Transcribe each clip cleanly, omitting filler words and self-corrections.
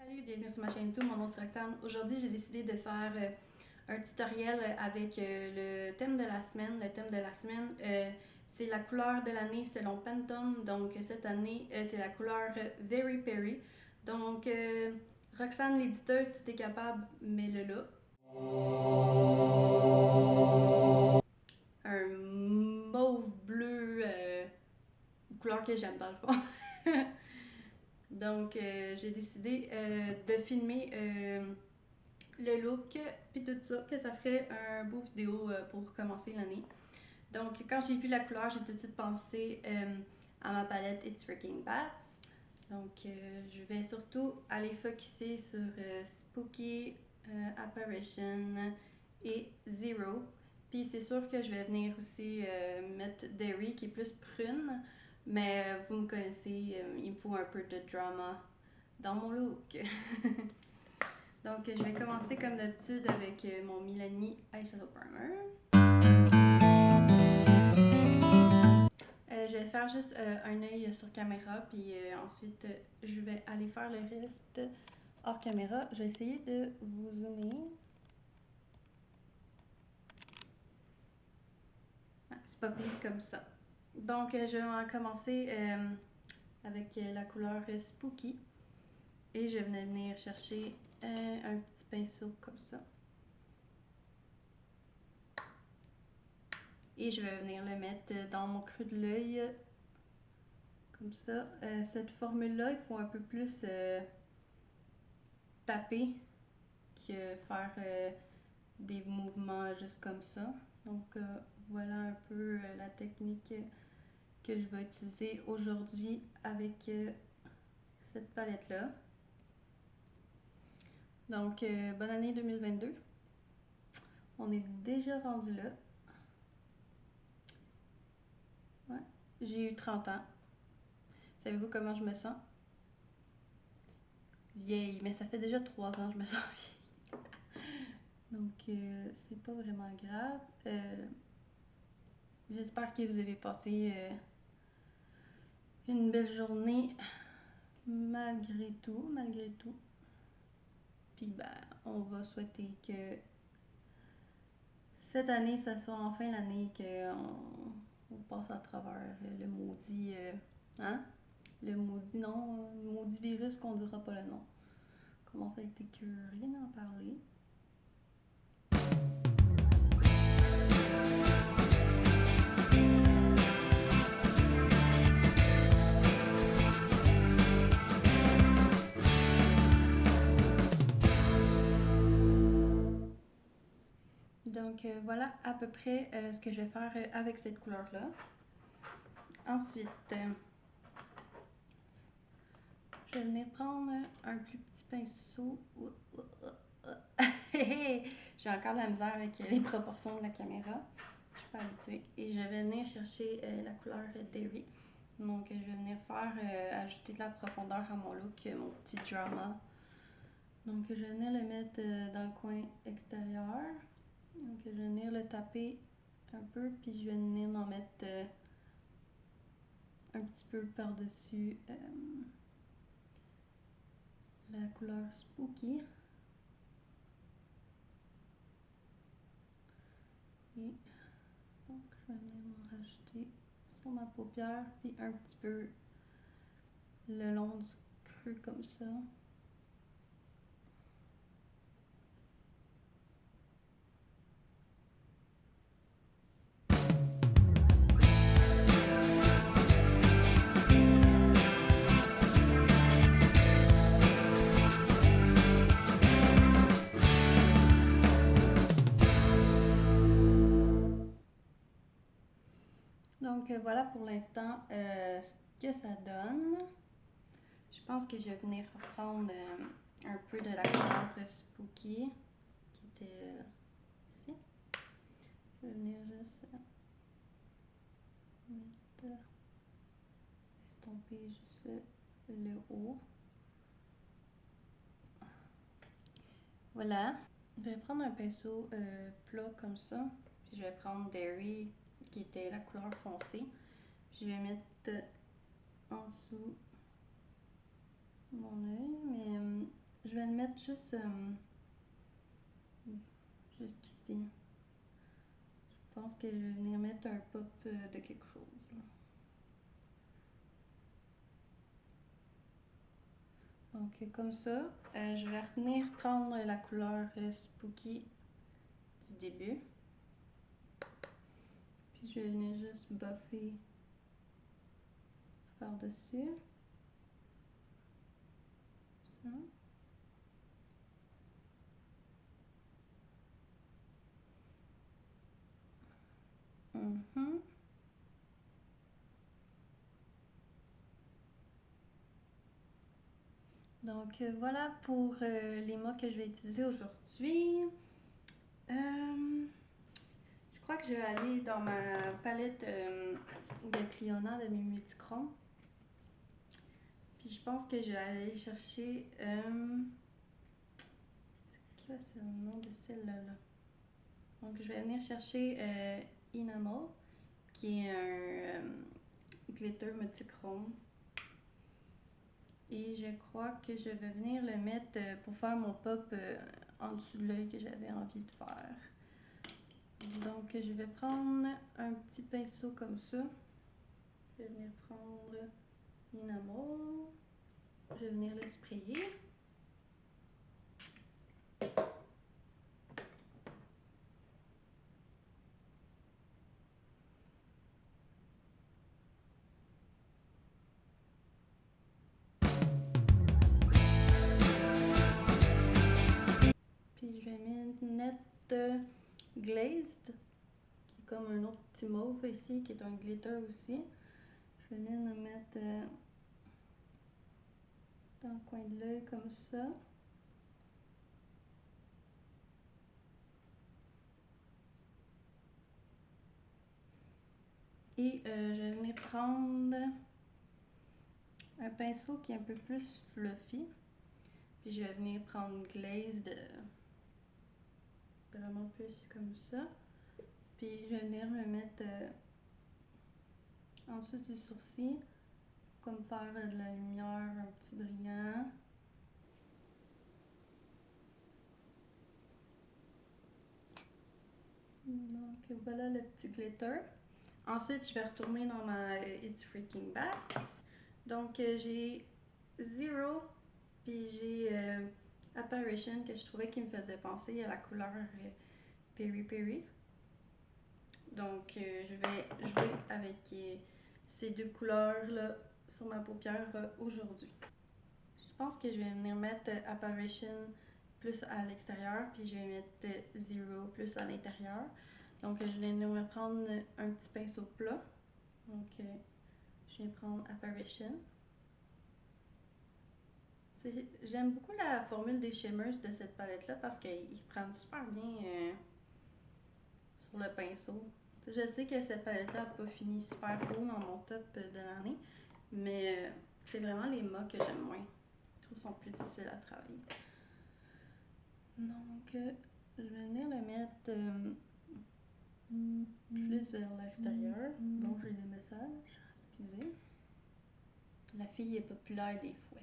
Salut, bienvenue sur ma chaîne YouTube, mon nom c'est Roxane. Aujourd'hui, j'ai décidé de faire un tutoriel avec le thème de la semaine. Le thème de la semaine, c'est la couleur de l'année selon Pantone. Donc, cette année, c'est la couleur Very Perry. Donc, Roxane, l'éditeuse, si tu es capable, mets-le là. Un mauve bleu, couleur que j'aime dans le fond. Donc, j'ai décidé de filmer le look, puis tout ça, que ça ferait un beau vidéo pour commencer l'année. Donc, quand j'ai vu la couleur, j'ai tout de suite pensé à ma palette It's Freaking Bats. Donc, je vais surtout aller focuser sur Spooky, Apparition et Zero. Puis, c'est sûr que je vais venir aussi mettre Derry, qui est plus prune. Mais vous me connaissez, il me faut un peu de drama dans mon look. Donc, je vais commencer comme d'habitude avec mon Milani Eyeshadow Primer. Je vais faire juste un œil sur caméra, puis ensuite, je vais aller faire le reste hors caméra. Je vais essayer de vous zoomer. Ah, c'est pas pire comme ça. Donc, je vais commencer avec la couleur Spooky. Et je vais venir chercher un petit pinceau comme ça. Et je vais venir le mettre dans mon creux de l'œil. Comme ça. Cette formule-là, il faut un peu plus taper que faire des mouvements juste comme ça. Donc, voilà un peu la technique que je vais utiliser aujourd'hui avec cette palette-là. Donc, bonne année 2022. On est déjà rendu là. Ouais. J'ai eu 30 ans. Savez-vous comment je me sens? Vieille, mais ça fait déjà 3 ans que je me sens vieille. Donc, c'est pas vraiment grave. J'espère que vous avez passé une belle journée malgré tout. Puis, ben, on va souhaiter que cette année, ça soit enfin l'année qu'on passe à travers le maudit, le maudit virus qu'on dira pas le nom. Commence à être écœuré d'en parler. Donc voilà à peu près ce que je vais faire avec cette couleur-là. Ensuite, je vais venir prendre un plus petit pinceau. J'ai encore de la misère avec les proportions de la caméra. Je suis pas habituée. Et je vais venir chercher la couleur Derry. Donc, je vais venir faire ajouter de la profondeur à mon look, mon petit drama. Donc, je vais venir le mettre dans le coin extérieur. Donc, je vais venir le taper un peu, puis je vais venir en mettre un petit peu par-dessus la couleur Spooky. Et donc, je vais venir m'en rajouter sur ma paupière, puis un petit peu le long du creux comme ça. Donc voilà pour l'instant ce que ça donne. Je pense que je vais venir reprendre un peu de la couleur Spooky qui était ici. Je vais venir juste estomper juste le haut. Voilà. Je vais prendre un pinceau plat comme ça. Puis je vais prendre Derry qui était la couleur foncée. Puis je vais mettre en dessous mon œil, mais je vais le mettre juste jusqu'ici. Je pense que je vais venir mettre un pop de quelque chose. Là. Donc comme ça, je vais venir prendre la couleur Spooky du début. Puis je vais venir juste buffer par-dessus. Ça. Mm-hmm. Donc voilà pour les mots que je vais utiliser aujourd'hui. Je crois que je vais aller dans ma palette de Cliona de mes multichromes. Puis je pense que je vais aller chercher. C'est le nom de celle-là? Donc je vais venir chercher Enamel, qui est un glitter multichrome. Et je crois que je vais venir le mettre pour faire mon pop en dessous de l'œil que j'avais envie de faire. Donc je vais prendre un petit pinceau comme ça. Je vais venir prendre Enamel. Je vais venir le sprayer. Puis je vais mettre Glazed, qui est comme un autre petit mauve ici, qui est un glitter aussi. Je vais venir le mettre dans le coin de l'œil comme ça. Et je vais venir prendre un pinceau qui est un peu plus fluffy. Puis je vais venir prendre Glazed vraiment plus comme ça. Puis je vais venir me mettre en dessous du sourcil, comme faire de la lumière, un petit brillant. Donc voilà le petit glitter. Ensuite, je vais retourner dans ma It's Freaking Bad. Donc j'ai Zero, puis j'ai Apparition que je trouvais qui me faisait penser à la couleur Peri Peri. Donc je vais jouer avec ces deux couleurs-là sur ma paupière aujourd'hui. Je pense que je vais venir mettre Apparition plus à l'extérieur, puis je vais mettre Zero plus à l'intérieur. Donc je vais venir prendre un petit pinceau plat. Donc je vais prendre Apparition. J'aime beaucoup la formule des shimmers de cette palette-là parce qu'ils se prennent super bien sur le pinceau. Je sais que cette palette-là n'a pas fini super haut dans mon top de l'année, mais c'est vraiment les mâts que j'aime moins. Je trouve qu'ils sont plus difficiles à travailler. Donc, je vais venir le mettre plus vers l'extérieur. Bon, j'ai des messages, excusez. La fille est populaire des fois.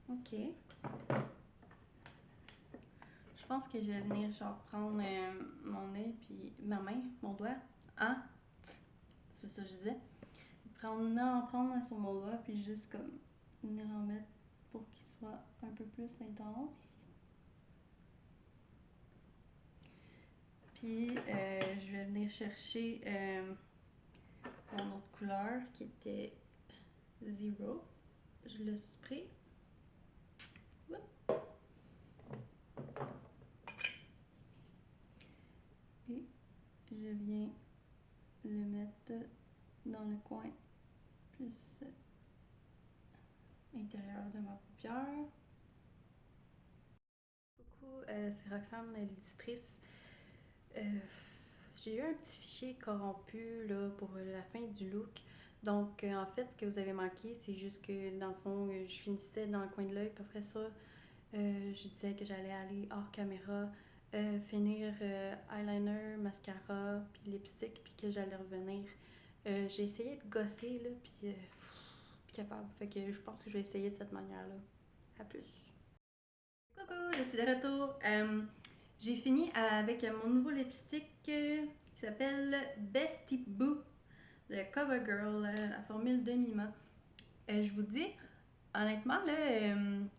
Ok. Je pense que je vais venir genre prendre mon œil puis ma main, mon doigt. Hein? C'est ça que je disais. Prendre sur mon doigt puis juste comme venir en mettre pour qu'il soit un peu plus intense. Puis je vais venir chercher mon autre couleur qui était Zero. Je le spray. Et je viens le mettre dans le coin plus intérieur de ma paupière. Coucou, c'est Roxane, l'éditrice. J'ai eu un petit fichier corrompu là, pour la fin du look. Donc, en fait, ce que vous avez manqué, c'est juste que, dans le fond, je finissais dans le coin de l'œil, puis après ça, je disais que j'allais aller hors caméra, finir eyeliner, mascara, puis lipstick, puis que j'allais revenir. J'ai essayé de gosser, là, puis plus capable. Fait que je pense que je vais essayer de cette manière-là. À plus. Coucou, je suis de retour. J'ai fini avec mon nouveau lipstick qui s'appelle Bestie Boo de CoverGirl, la formule demi-mat. Je vous dis, honnêtement, là,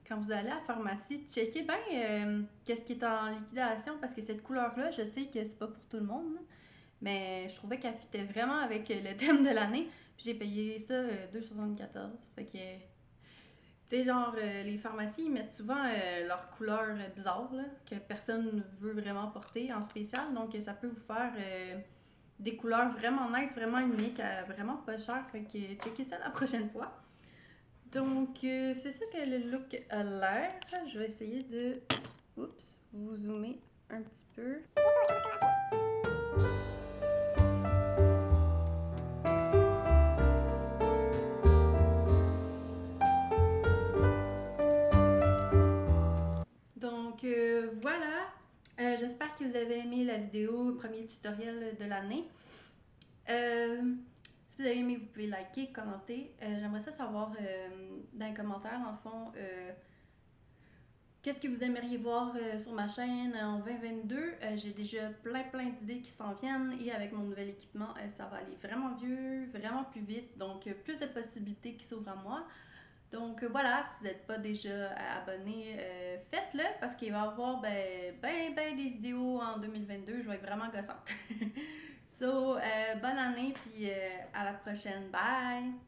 quand vous allez à la pharmacie, checkez bien qu'est-ce qui est en liquidation parce que cette couleur-là, je sais que c'est pas pour tout le monde, là, mais je trouvais qu'elle fitait vraiment avec le thème de l'année. Puis j'ai payé ça 2,74. Fait que, tu sais, genre, les pharmacies, ils mettent souvent leurs couleurs bizarres, là, que personne ne veut vraiment porter en spécial. Donc, ça peut vous faire des couleurs vraiment nice, vraiment uniques, vraiment pas cher. Fait que checkez ça la prochaine fois. Donc, c'est ça que le look a l'air. Je vais essayer de vous zoomer un petit peu. Donc, voilà. J'espère que vous avez aimé la vidéo, le premier tutoriel de l'année. Si vous avez aimé, vous pouvez liker, commenter. J'aimerais ça savoir dans les commentaires, dans le fond, qu'est-ce que vous aimeriez voir sur ma chaîne en 2022. J'ai déjà plein d'idées qui s'en viennent et avec mon nouvel équipement, ça va aller vraiment mieux, vraiment plus vite. Donc, plus de possibilités qui s'ouvrent à moi. Donc voilà, si vous n'êtes pas déjà abonné, faites-le parce qu'il va y avoir ben des vidéos en 2022. Je vais être vraiment gossante. So, bonne année puis à la prochaine. Bye!